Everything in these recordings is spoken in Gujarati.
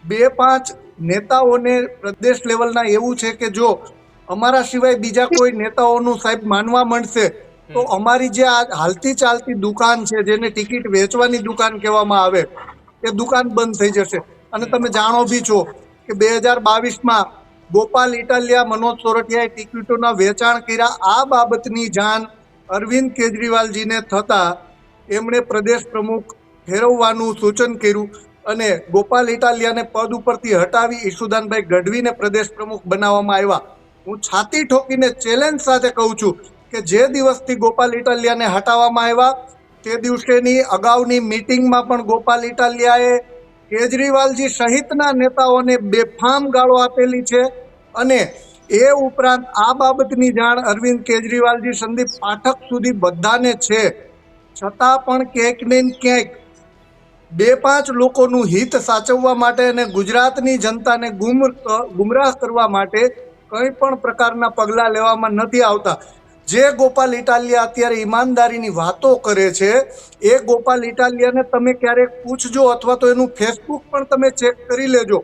2-5 નેતાઓને પ્રદેશ લેવલના એવું છે કે જો અમારા સિવાય બીજા કોઈ નેતાઓનું સાહેબ માનવા માંડશે તો અમારી જે આ હાલતી ચાલતી દુકાન છે, જેને ટિકિટ વેચવાની દુકાન કહેવામાં આવે, એ દુકાન બંધ થઈ જશે. અને તમે જાણો બી છો કે 2022માં ગોપાલ ઇટાલિયા, મનોજ સોરઠિયાએ ટિકિટોના વેચાણ કર્યા. આ બાબતની જાણ અરવિંદ કેજરીવાલજીને થતા એમણે પ્રદેશ પ્રમુખ ફેરવવાનું સૂચન કર્યું અને ગોપાલ ઇટાલિયાને પદ ઉપરથી હટાવી ઈશુદાનભાઈ ગઢવીને પ્રદેશ પ્રમુખ બનાવવામાં આવ્યા. હું છાતી ઠોકીને ચેલેન્જ સાથે કહું છું કે જે દિવસથી ગોપાલ ઇટાલિયાને હટાવવામાં આવ્યા તે દિવસેની અગાઉની મીટિંગમાં પણ ગોપાલ ઇટાલિયાએ કેજરીવાલજી સહિતના નેતાઓને બેફામ ગાળો આપેલી છે. અને એ ઉપરાંત આ બાબતની જાણ અરવિંદ કેજરીવાલજી, સંદીપ પાઠક સુધી બધાને છે. છતાં પણ ક્યાંક ને ક્યાંક 2-5 લોકોનું હિત સાચવવા માટે અને ગુજરાતની જનતાને ગુમરાહ કરવા માટે કંઈ પણ પ્રકારના પગલાં લેવામાં નથી આવતા. જે ગોપાલ ઇટાલિયા અત્યારે ઈમાનદારીની વાતો કરે છે, એ ગોપાલ ઇટાલિયાને તમે ક્યારેક પૂછજો અથવા તો એનું ફેસબુક પણ તમે ચેક કરી લેજો.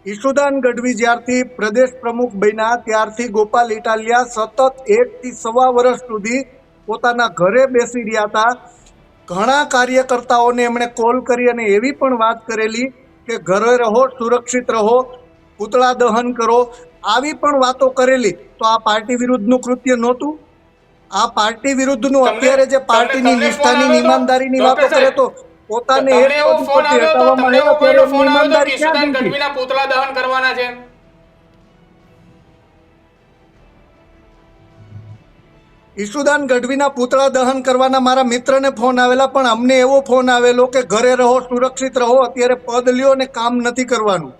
ઈશુદાન ગઢવી જ્યારથી પ્રદેશ પ્રમુખ બન્યા ત્યારથી ગોપાલ ઇટાલિયા સતત 1 થી 1.25 વર્ષ સુધી પોતાના ઘરે બેસી રહ્યા હતા. ઘણા કાર્યકર્તાઓને એમણે કોલ કરી અને એવી પણ વાત કરેલી કે ઘરે રહો, સુરક્ષિત રહો, પૂતળા દહન કરો, આવી પણ વાતો કરેલી. તો આ પાર્ટી વિરુદ્ધનું કૃત્ય નહોતું? આ પાર્ટી વિરુદ્ધનું અત્યારે જે પાર્ટીની નિષ્ઠાની ઈમાનદારીની વાતો કરે તો પોતાને એક પદ ઉપરથી હટાવવામાં આવ્યા ત્યારે એમની ઈમાનદારી ક્યાં ગઈ? પૂતળા દહન કરવાના છે. ઈશુદાન ગઢવીના પૂતળા દહન કરવાના મારા મિત્રને ફોન આવેલા, પણ અમને એવો ફોન આવેલો કે ઘરે રહો, સુરક્ષિત રહો, અત્યારે પદ લ્યો અને કામ નથી કરવાનું.